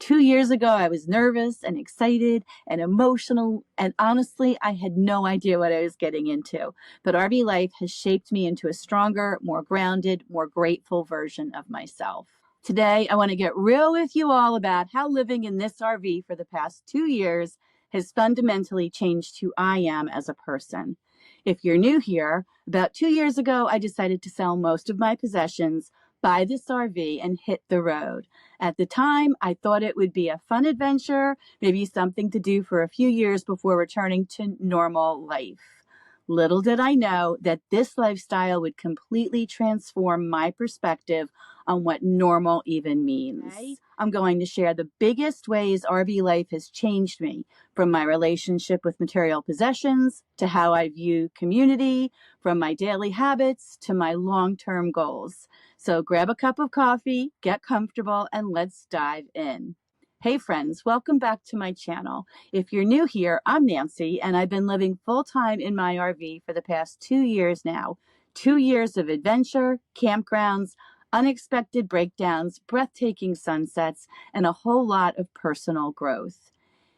2 years ago, I was nervous and excited and emotional, and honestly, I had no idea what I was getting into. But RV life has shaped me into a stronger, more grounded, more grateful version of myself. Today, I want to get real with you all about how living in this RV for the past 2 years has fundamentally changed who I am as a person. If you're new here, about 2 years ago, I decided to sell most of my possessions, buy this RV, and hit the road. At the time, I thought it would be a fun adventure, maybe something to do for a few years before returning to normal life. Little did I know that this lifestyle would completely transform my perspective on what normal even means. Today, I'm going to share the biggest ways RV life has changed me, from my relationship with material possessions to how I view community, from my daily habits to my long-term goals. So grab a cup of coffee, get comfortable, and let's dive in. Hey friends, welcome back to my channel. If you're new here, I'm Nancy, and I've been living full-time in my RV for the past 2 years now. 2 years of adventure, campgrounds, unexpected breakdowns, breathtaking sunsets, and a whole lot of personal growth.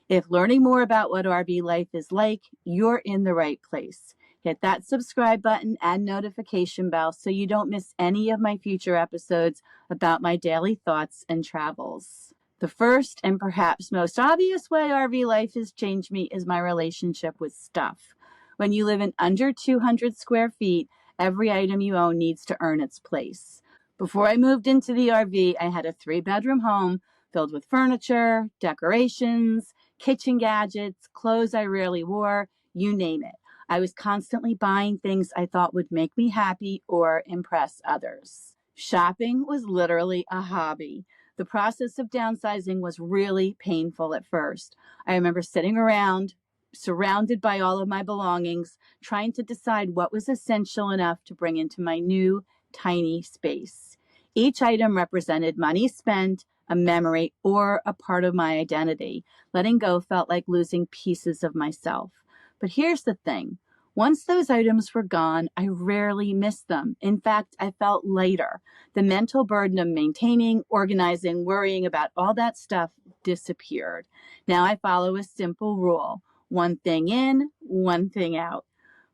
If learning more about what RV life is like, you're in the right place. Hit that subscribe button and notification bell so you don't miss any of my future episodes about my daily thoughts and travels. The first and perhaps most obvious way RV life has changed me is my relationship with stuff. When you live in under 200 square feet, every item you own needs to earn its place. Before I moved into the RV, I had a 3-bedroom home filled with furniture, decorations, kitchen gadgets, clothes I rarely wore, you name it. I was constantly buying things I thought would make me happy or impress others. Shopping was literally a hobby. The process of downsizing was really painful at first. I remember sitting around, surrounded by all of my belongings, trying to decide what was essential enough to bring into my new, tiny space. Each item represented money spent, a memory, or a part of my identity. Letting go felt like losing pieces of myself. But here's the thing. Once those items were gone, I rarely missed them. In fact, I felt lighter. The mental burden of maintaining, organizing, worrying about all that stuff disappeared. Now I follow a simple rule. One thing in, one thing out.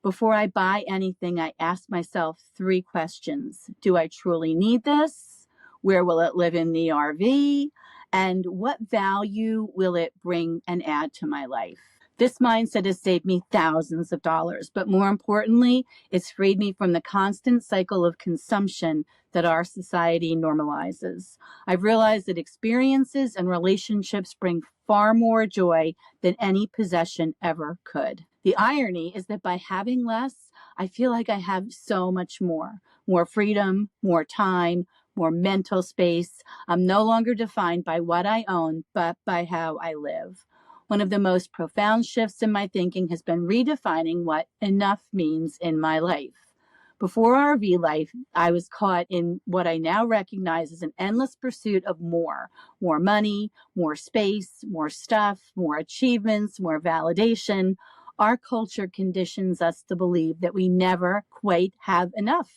Before I buy anything, I ask myself 3 questions. Do I truly need this? Where will it live in the RV? And what value will it bring and add to my life? This mindset has saved me thousands of dollars, but more importantly, it's freed me from the constant cycle of consumption that our society normalizes. I've realized that experiences and relationships bring far more joy than any possession ever could. The irony is that by having less, I feel like I have so much more. More freedom, more time, more mental space. I'm no longer defined by what I own, but by how I live. One of the most profound shifts in my thinking has been redefining what enough means in my life. Before RV life, I was caught in what I now recognize as an endless pursuit of more. More money, more space, more stuff, more achievements, more validation. Our culture conditions us to believe that we never quite have enough.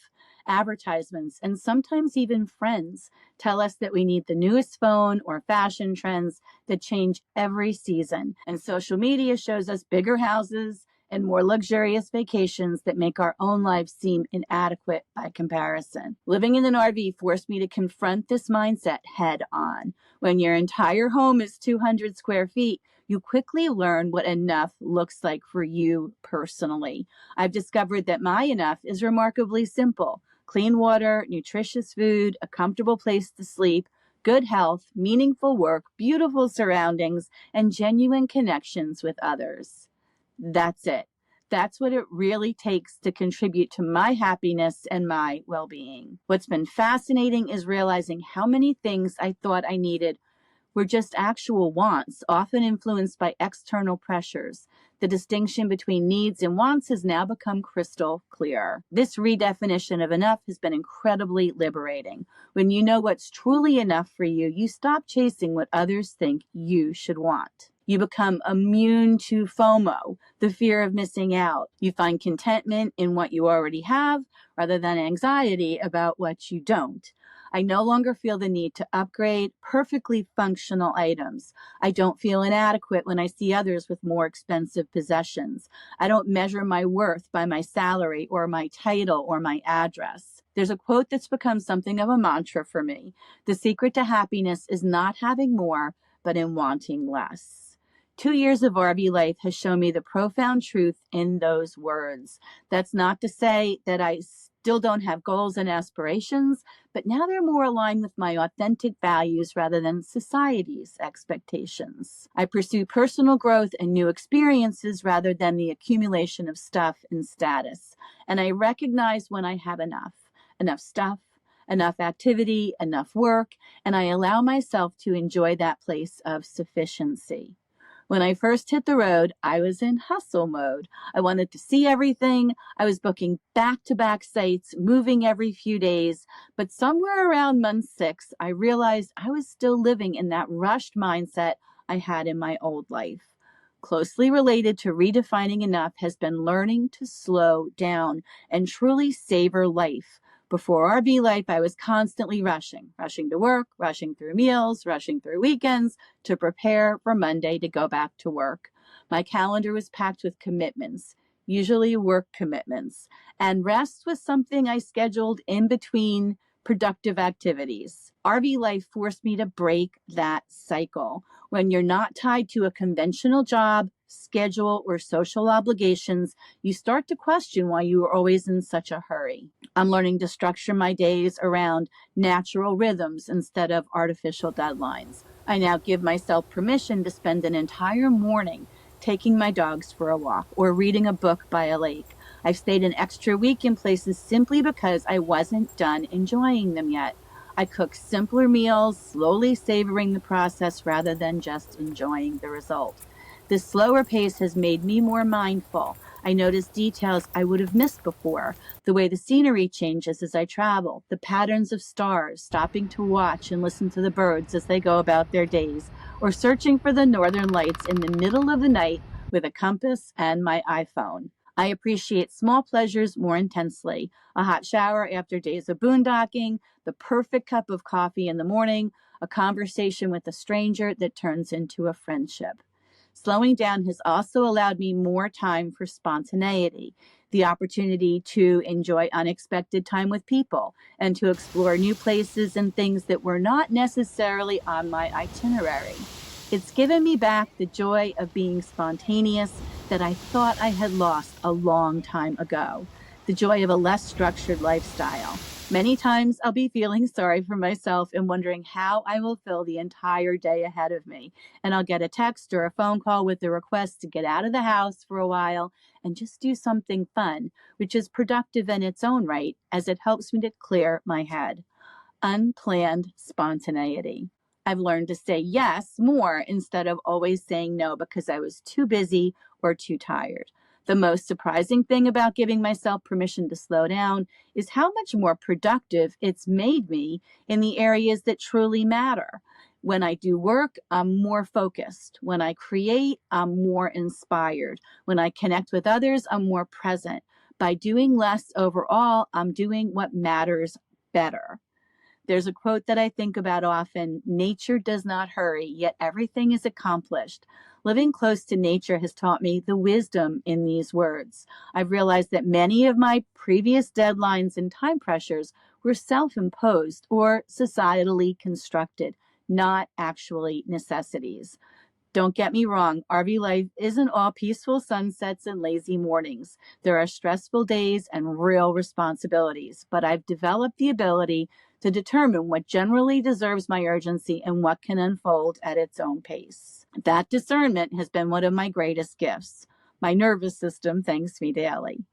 Advertisements, and sometimes even friends, tell us that we need the newest phone or fashion trends that change every season. And social media shows us bigger houses and more luxurious vacations that make our own lives seem inadequate by comparison. Living in an RV forced me to confront this mindset head on. When your entire home is 200 square feet, you quickly learn what enough looks like for you personally. I've discovered that my enough is remarkably simple. Clean water, nutritious food, a comfortable place to sleep, good health, meaningful work, beautiful surroundings, and genuine connections with others. That's it. That's what it really takes to contribute to my happiness and my well-being. What's been fascinating is realizing how many things I thought I needed were just actual wants, often influenced by external pressures. The distinction between needs and wants has now become crystal clear. This redefinition of enough has been incredibly liberating. When you know what's truly enough for you, you stop chasing what others think you should want. You become immune to FOMO, the fear of missing out. You find contentment in what you already have rather than anxiety about what you don't. I no longer feel the need to upgrade perfectly functional items. I don't feel inadequate when I see others with more expensive possessions. I don't measure my worth by my salary or my title or my address. There's a quote that's become something of a mantra for me. The secret to happiness is not having more, but in wanting less. 2 years of RV life has shown me the profound truth in those words. That's not to say that I still don't have goals and aspirations, but now they're more aligned with my authentic values rather than society's expectations. I pursue personal growth and new experiences rather than the accumulation of stuff and status. And I recognize when I have enough stuff, enough activity, enough work, and I allow myself to enjoy that place of sufficiency. When I first hit the road, I was in hustle mode. I wanted to see everything. I was booking back-to-back sites, moving every few days. But somewhere around month 6, I realized I was still living in that rushed mindset I had in my old life. Closely related to redefining enough has been learning to slow down and truly savor life. Before RV life, I was constantly rushing to work, rushing through meals, rushing through weekends to prepare for Monday to go back to work. My calendar was packed with commitments, usually work commitments, and rest was something I scheduled in between productive activities. RV life forced me to break that cycle. When you're not tied to a conventional job, schedule, or social obligations, you start to question why you are always in such a hurry. I'm learning to structure my days around natural rhythms instead of artificial deadlines. I now give myself permission to spend an entire morning taking my dogs for a walk or reading a book by a lake. I've stayed an extra week in places simply because I wasn't done enjoying them yet. I cook simpler meals, slowly savoring the process rather than just enjoying the result. This slower pace has made me more mindful. I notice details I would have missed before, the way the scenery changes as I travel, the patterns of stars, stopping to watch and listen to the birds as they go about their days, or searching for the northern lights in the middle of the night with a compass and my iPhone. I appreciate small pleasures more intensely. A hot shower after days of boondocking, the perfect cup of coffee in the morning, a conversation with a stranger that turns into a friendship. Slowing down has also allowed me more time for spontaneity, the opportunity to enjoy unexpected time with people and to explore new places and things that were not necessarily on my itinerary. It's given me back the joy of being spontaneous that I thought I had lost a long time ago, the joy of a less structured lifestyle. Many times I'll be feeling sorry for myself and wondering how I will fill the entire day ahead of me. And I'll get a text or a phone call with the request to get out of the house for a while and just do something fun, which is productive in its own right as it helps me to clear my head. Unplanned spontaneity. I've learned to say yes more instead of always saying no because I was too busy or too tired. The most surprising thing about giving myself permission to slow down is how much more productive it's made me in the areas that truly matter. When I do work, I'm more focused. When I create, I'm more inspired. When I connect with others, I'm more present. By doing less overall, I'm doing what matters better. There's a quote that I think about often: nature does not hurry, yet everything is accomplished. Living close to nature has taught me the wisdom in these words. I've realized that many of my previous deadlines and time pressures were self-imposed or societally constructed, not actually necessities. Don't get me wrong, RV life isn't all peaceful sunsets and lazy mornings. There are stressful days and real responsibilities, but I've developed the ability to determine what generally deserves my urgency and what can unfold at its own pace. That discernment has been one of my greatest gifts. My nervous system thanks me daily.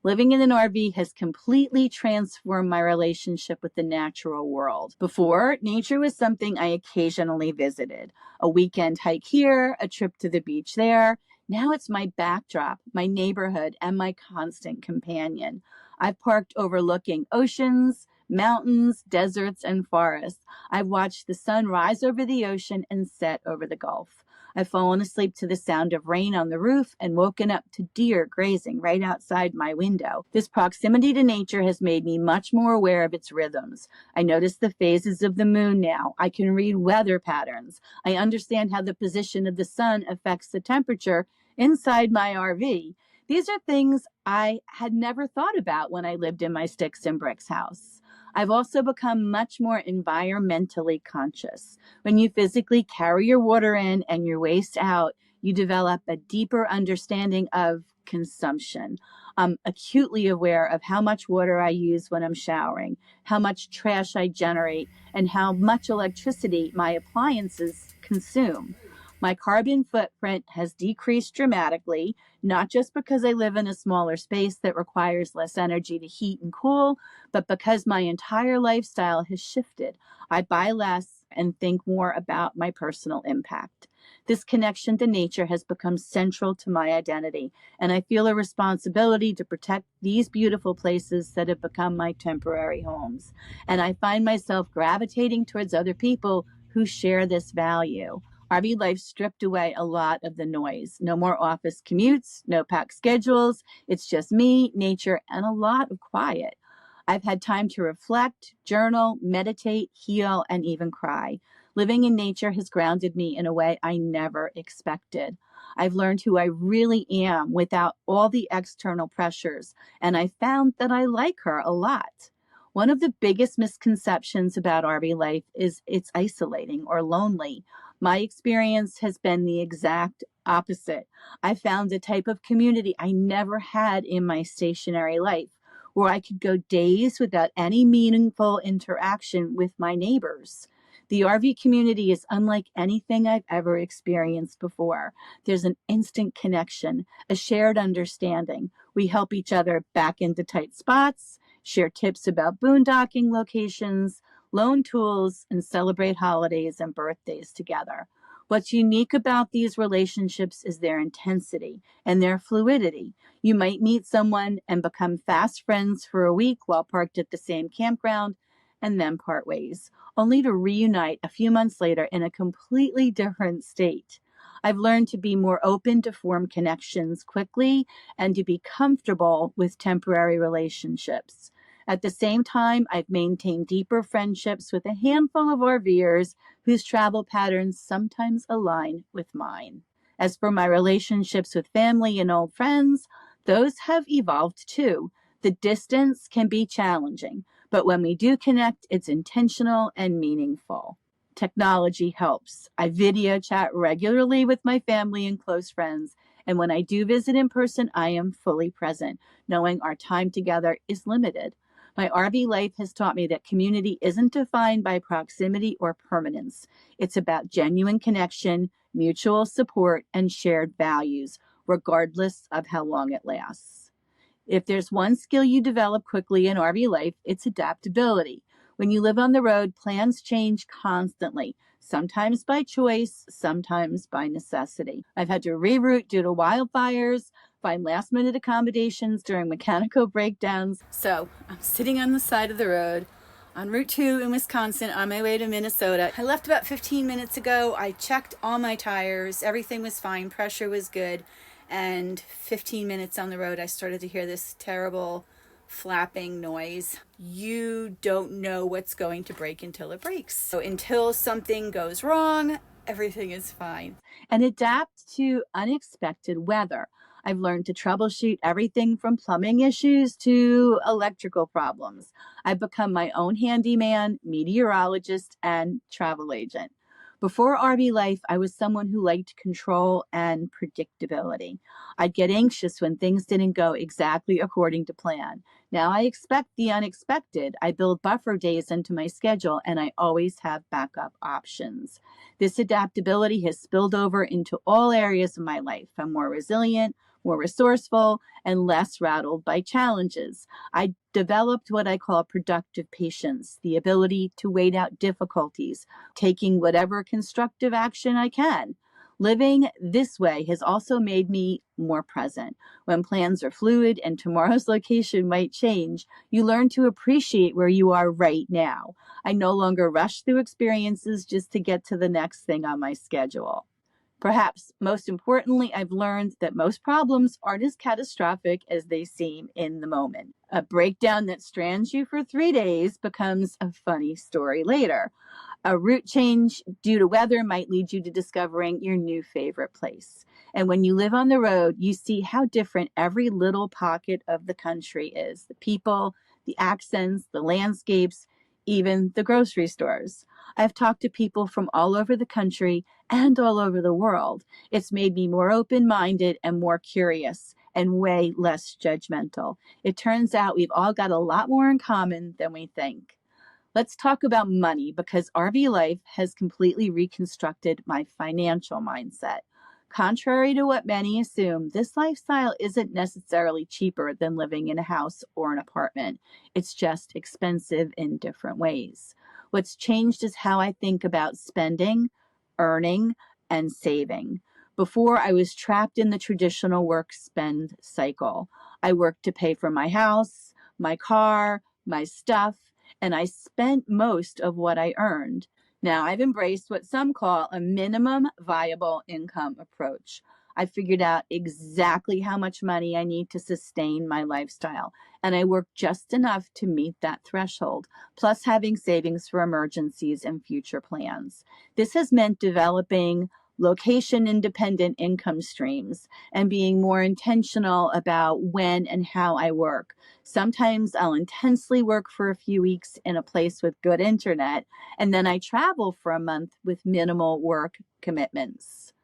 Living in an RV has completely transformed my relationship with the natural world. Before, nature was something I occasionally visited. A weekend hike here, a trip to the beach there. Now it's my backdrop, my neighborhood, and my constant companion. I've parked overlooking oceans, mountains, deserts, and forests. I've watched the sun rise over the ocean and set over the Gulf. I've fallen asleep to the sound of rain on the roof and woken up to deer grazing right outside my window. This proximity to nature has made me much more aware of its rhythms. I notice the phases of the moon now. I can read weather patterns. I understand how the position of the sun affects the temperature inside my RV. These are things I had never thought about when I lived in my sticks and bricks house. I've also become much more environmentally conscious. When you physically carry your water in and your waste out, you develop a deeper understanding of consumption. I'm acutely aware of how much water I use when I'm showering, how much trash I generate, and how much electricity my appliances consume. My carbon footprint has decreased dramatically, not just because I live in a smaller space that requires less energy to heat and cool, but because my entire lifestyle has shifted. I buy less and think more about my personal impact. This connection to nature has become central to my identity, and I feel a responsibility to protect these beautiful places that have become my temporary homes. And I find myself gravitating towards other people who share this value. RV life stripped away a lot of the noise. No more office commutes, no packed schedules. It's just me, nature, and a lot of quiet. I've had time to reflect, journal, meditate, heal, and even cry. Living in nature has grounded me in a way I never expected. I've learned who I really am without all the external pressures, and I found that I like her a lot. One of the biggest misconceptions about RV life is it's isolating or lonely. My experience has been the exact opposite. I found a type of community I never had in my stationary life, where I could go days without any meaningful interaction with my neighbors. The RV community is unlike anything I've ever experienced before. There's an instant connection, a shared understanding. We help each other back into tight spots, share tips about boondocking locations, loan tools, and celebrate holidays and birthdays together. What's unique about these relationships is their intensity and their fluidity. You might meet someone and become fast friends for a week while parked at the same campground and then part ways, only to reunite a few months later in a completely different state. I've learned to be more open to form connections quickly and to be comfortable with temporary relationships. At the same time, I've maintained deeper friendships with a handful of RVers whose travel patterns sometimes align with mine. As for my relationships with family and old friends, those have evolved too. The distance can be challenging, but when we do connect, it's intentional and meaningful. Technology helps. I video chat regularly with my family and close friends, and when I do visit in person, I am fully present, knowing our time together is limited. My RV life has taught me that community isn't defined by proximity or permanence. It's about genuine connection, mutual support, and shared values, regardless of how long it lasts. If there's one skill you develop quickly in RV life, it's adaptability. When you live on the road, plans change constantly, sometimes by choice, sometimes by necessity. I've had to reroute due to wildfires, find last-minute accommodations during mechanical breakdowns. So I'm sitting on the side of the road on Route 2 in Wisconsin on my way to Minnesota. I left about 15 minutes ago. I checked all my tires. Everything was fine. Pressure was good. And 15 minutes on the road, I started to hear this terrible flapping noise. You don't know what's going to break until it breaks. So until something goes wrong, everything is fine. And adapt to unexpected weather. I've learned to troubleshoot everything from plumbing issues to electrical problems. I've become my own handyman, meteorologist, and travel agent. Before RV life, I was someone who liked control and predictability. I'd get anxious when things didn't go exactly according to plan. Now I expect the unexpected. I build buffer days into my schedule, and I always have backup options. This adaptability has spilled over into all areas of my life. I'm more resilient, more resourceful, and less rattled by challenges. I developed what I call productive patience, the ability to wait out difficulties, taking whatever constructive action I can. Living this way has also made me more present. When plans are fluid and tomorrow's location might change, you learn to appreciate where you are right now. I no longer rush through experiences just to get to the next thing on my schedule. Perhaps most importantly, I've learned that most problems aren't as catastrophic as they seem in the moment. A breakdown that strands you for 3 days becomes a funny story later. A route change due to weather might lead you to discovering your new favorite place. And when you live on the road, you see how different every little pocket of the country is. The people, the accents, the landscapes, even the grocery stores. I've talked to people from all over the country and all over the world. It's made me more open-minded and more curious and way less judgmental. It turns out we've all got a lot more in common than we think. Let's talk about money because RV life has completely reconstructed my financial mindset. Contrary to what many assume, this lifestyle isn't necessarily cheaper than living in a house or an apartment. It's just expensive in different ways. What's changed is how I think about spending, earning, and saving. Before, I was trapped in the traditional work-spend cycle. I worked to pay for my house, my car, my stuff, and I spent most of what I earned. Now I've embraced what some call a minimum viable income approach. I figured out exactly how much money I need to sustain my lifestyle, and I work just enough to meet that threshold, plus having savings for emergencies and future plans. This has meant developing location-independent income streams and being more intentional about when and how I work. Sometimes I'll intensely work for a few weeks in a place with good internet, and then I travel for a month with minimal work commitments.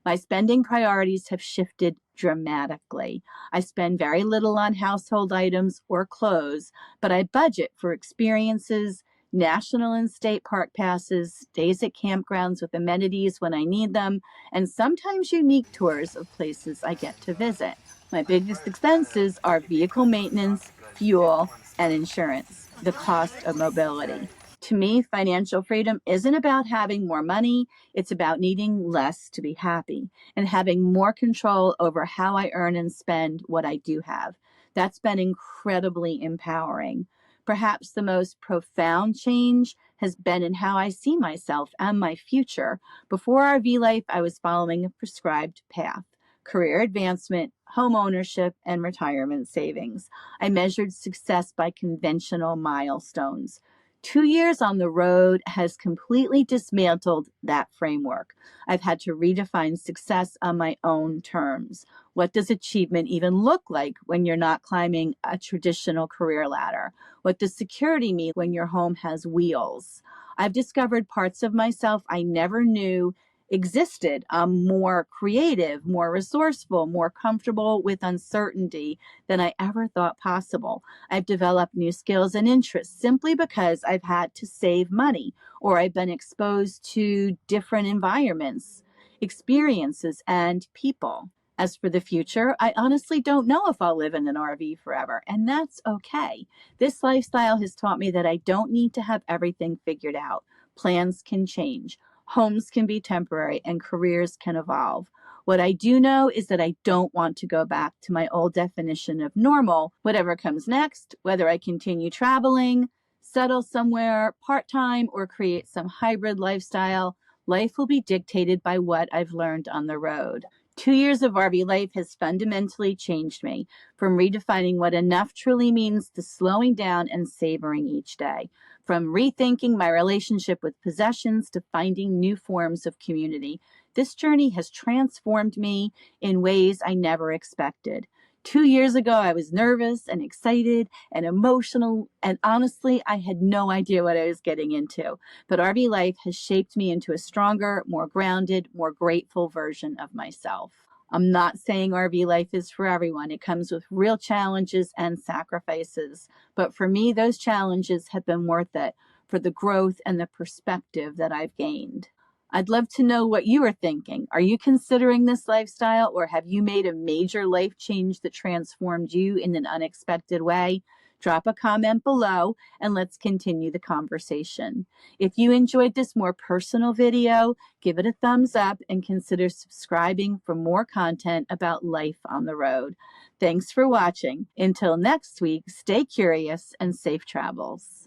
My spending priorities have shifted dramatically. I spend very little on household items or clothes, but I budget for experiences, national and state park passes, days at campgrounds with amenities when I need them, and sometimes unique tours of places I get to visit. My biggest expenses are vehicle maintenance, fuel, and insurance, the cost of mobility. To me, financial freedom isn't about having more money. It's about needing less to be happy and having more control over how I earn and spend what I do have. That's been incredibly empowering. Perhaps the most profound change has been in how I see myself and my future. Before RV life, I was following a prescribed path: career advancement, home ownership, and retirement savings. I measured success by conventional milestones. 2 years on the road has completely dismantled that framework. I've had to redefine success on my own terms. What does achievement even look like when you're not climbing a traditional career ladder? What does security mean when your home has wheels? I've discovered parts of myself I never knew existed. I'm more creative, more resourceful, more comfortable with uncertainty than I ever thought possible. I've developed new skills and interests simply because I've had to save money or I've been exposed to different environments, experiences, and people. As for the future, I honestly don't know if I'll live in an RV forever, and that's okay. This lifestyle has taught me that I don't need to have everything figured out. Plans can change. Homes can be temporary and careers can evolve. What I do know is that I don't want to go back to my old definition of normal. Whatever comes next, whether I continue traveling, settle somewhere part-time, or create some hybrid lifestyle, life will be dictated by what I've learned on the road. 2 years of RV life has fundamentally changed me, from redefining what enough truly means to slowing down and savoring each day, from rethinking my relationship with possessions to finding new forms of community. This journey has transformed me in ways I never expected. 2 years ago, I was nervous and excited and emotional, and honestly, I had no idea what I was getting into. But RV life has shaped me into a stronger, more grounded, more grateful version of myself. I'm not saying RV life is for everyone. It comes with real challenges and sacrifices. But for me, those challenges have been worth it for the growth and the perspective that I've gained. I'd love to know what you are thinking. Are you considering this lifestyle, or have you made a major life change that transformed you in an unexpected way? Drop a comment below and let's continue the conversation. If you enjoyed this more personal video, give it a thumbs up and consider subscribing for more content about life on the road. Thanks for watching. Until next week, stay curious and safe travels.